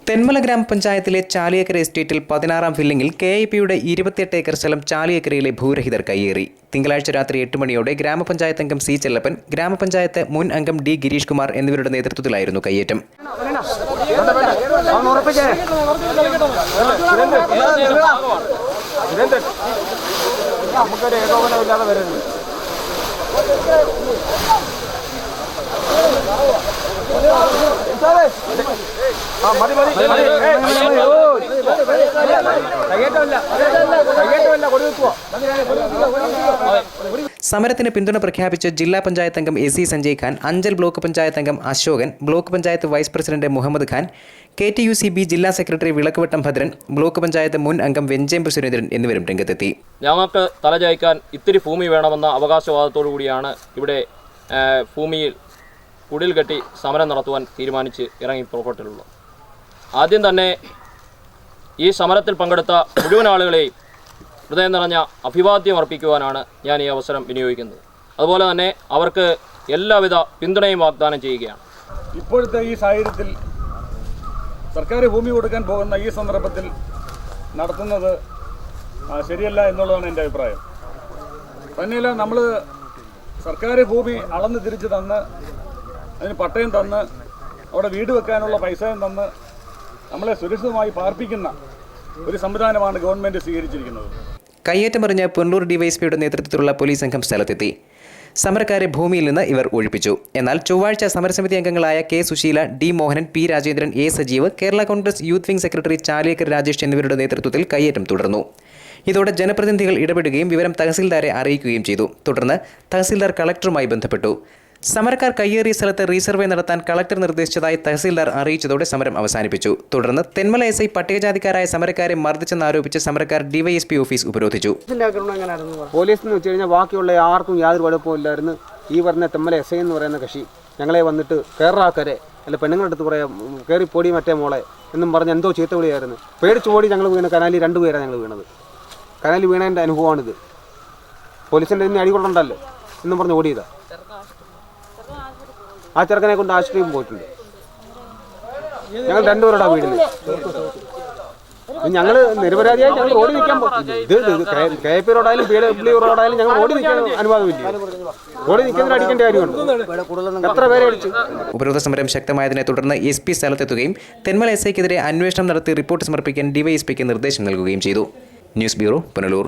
തെന്മല ഗ്രാമപഞ്ചായത്തിലെ ചാലിയക്കര എസ്റ്റേറ്റിൽ 16-ാം ഫില്ലിംഗിൽ KIPയുടെ 28 ഏക്കർ സ്ഥലം ചാലിയക്കരയിലെ ഭൂരഹിതർ കയ്യേറി. തിങ്കളാഴ്ച രാത്രി 8 മണിയോടെ ഗ്രാമപഞ്ചായത്ത് അംഗം C. ചെല്ലപ്പൻ, ഗ്രാമപഞ്ചായത്ത് മുൻ അംഗം D. ഗിരീഷ് കുമാർ എന്നിവരുടെ നേതൃത്വത്തിലായിരുന്നു കയ്യേറ്റം. സമരത്തിന് പിന്തുണ പ്രഖ്യാപിച്ച് ജില്ലാ പഞ്ചായത്ത് അംഗം AC സഞ്ജയ് ഖാൻ, അഞ്ചൽ ബ്ലോക്ക് പഞ്ചായത്ത് അംഗം Ashokan, block panchayat vice president Muhammad Khan, KTUCB ജില്ലാ സെക്രട്ടറി വിളക്കുവട്ടം ഭദ്രൻ, ബ്ലോക്ക് പഞ്ചായത്ത് മുൻ അംഗം വെഞ്ചേമ്പ് സുരേന്ദ്രൻ എന്നിവരും രംഗത്തെത്തി. ഞങ്ങൾക്ക് തലചായ്ക്കാൻ ഇത്തിരി ഭൂമി വേണമെന്ന അവകാശവാദത്തോടു കൂടിയാണ് ഇവിടെ ഭൂമിയിൽ കുടിൽ കെട്ടി സമരം നടത്തുവാൻ തീരുമാനിച്ച് ഇറങ്ങി പുറപ്പെട്ടിട്ടുള്ളത്. ആദ്യം തന്നെ ഈ സമരത്തിൽ പങ്കെടുത്ത മുഴുവൻ ആളുകളെയും ഹൃദയം നിറഞ്ഞ അഭിവാദ്യം അർപ്പിക്കുവാനാണ് ഞാൻ ഈ അവസരം വിനിയോഗിക്കുന്നത്. അതുപോലെ തന്നെ അവർക്ക് എല്ലാവിധ പിന്തുണയും വാഗ്ദാനം ചെയ്യുകയാണ്. ഇപ്പോഴത്തെ ഈ സാഹചര്യത്തിൽ സർക്കാർ ഭൂമി കൊടുക്കാൻ പോകുന്ന ഈ സന്ദർഭത്തിൽ നടത്തുന്നത് ശരിയല്ല എന്നുള്ളതാണ് എൻ്റെ അഭിപ്രായം. തന്നെയല്ല, നമ്മൾ സർക്കാർ ഭൂമി അളന്ന് തിരിച്ച് തന്ന് അതിന് പട്ടയം തന്ന് അവിടെ വീട് വെക്കാനുള്ള പൈസയും തന്ന് നമ്മളെ സുരക്ഷിതമായി പാർപ്പിക്കുന്ന ഒരു സംവിധാനമാണ് ഗവൺമെൻറ് സ്വീകരിച്ചിരിക്കുന്നത്. കയ്യേറ്റമറിഞ്ഞ പുനലൂർ DYSPയുടെ നേതൃത്വത്തിലുള്ള പോലീസ് സംഘം സ്ഥലത്തെത്തി. സമരക്കാരെ ഭൂമിയിൽ നിന്ന് ഇവർ ഒഴിപ്പിച്ചു. എന്നാൽ ചൊവ്വാഴ്ച സമരസമിതി അംഗങ്ങളായ K. Susheela, D. Mohanan, P. Rajendran, A. Sajeev, Kerala Congress youth wing secretary Chaliyakkara Rajesh എന്നിവരുടെ നേതൃത്വത്തിൽ കയ്യേറ്റം തുടർന്നു. ഇതോടെ ജനപ്രതിനിധികൾ ഇടപെടുകയും വിവരം തഹസിൽദാരെ അറിയിക്കുകയും ചെയ്തു. തുടർന്ന് തഹസിൽദാർ കളക്ടറുമായി ബന്ധപ്പെട്ടു. സമരക്കാർ കയ്യേറിയ സ്ഥലത്ത് റീസർവേ നടത്താൻ കളക്ടർ നിർദ്ദേശിച്ചതായി തഹസിൽദാർ അറിയിച്ചതോടെ സമരം അവസാനിപ്പിച്ചു. തുടർന്ന് തെന്മല SI പട്ടികജാതിക്കാരായ സമരക്കാരെ മർദ്ദിച്ചെന്നാരോപിച്ച് സമരക്കാർ DYSP ഓഫീസ് ഉപരോധിച്ചു. പോലീസെന്ന് വെച്ച് കഴിഞ്ഞാൽ ബാക്കിയുള്ള ആർക്കും യാതൊരു കുഴപ്പമില്ലായിരുന്നു. ഈ പറഞ്ഞ തെന്മല SI എന്ന് പറയുന്ന കക്ഷി ഞങ്ങളെ വന്നിട്ട് കയറാക്കരെ അല്ല പെണ്ണുങ്ങളെടുത്ത് പറയാം കയറി പൊടി മറ്റേ മോളെ എന്നും പറഞ്ഞ് എന്തോ ചീത്ത വിളിയായിരുന്നു. പേടിച്ച് ഓടി ഞങ്ങൾ വീണ കനാലിൽ 2 പേരാണ് ഞങ്ങൾ വീണത്. കനാലിൽ വീണതിൻ്റെ അനുഭവമാണിത്. പോലീസിൻ്റെ ഇനി അടികൊള്ളണ്ടല്ലോ എന്നും പറഞ്ഞ് ഓടിയതാ. ആ ചെറുക്കനെ കൊണ്ട് ആശുപത്രിയും പോയിട്ടുണ്ട്. ഞങ്ങൾ 2 പേരുടെ വീടിന് ഞങ്ങൾ നിരപരാധിയായി ഞങ്ങൾ റോഡിൽ നിൽക്കാൻ ഇത് KIP റോഡായാലും PW റോഡായാലും ഞങ്ങൾ റോഡിൽ നിൽക്കാൻ അനുവാദമില്ല. റോഡിൽ നിൽക്കുന്നതിന് അടിക്കേണ്ട കാര്യമുണ്ട്. എത്ര പേരെ അടിച്ചു. ഉപരോധ സമരം ശക്തമായതിനെ തുടർന്ന് SP സ്ഥലത്തെത്തുകയും തെന്മല SIക്കെതിരെ അന്വേഷണം നടത്തി റിപ്പോർട്ട് സമർപ്പിക്കാൻ DYSPക്ക് നിർദ്ദേശം നൽകുകയും ചെയ്തു. News bureau, Punalur.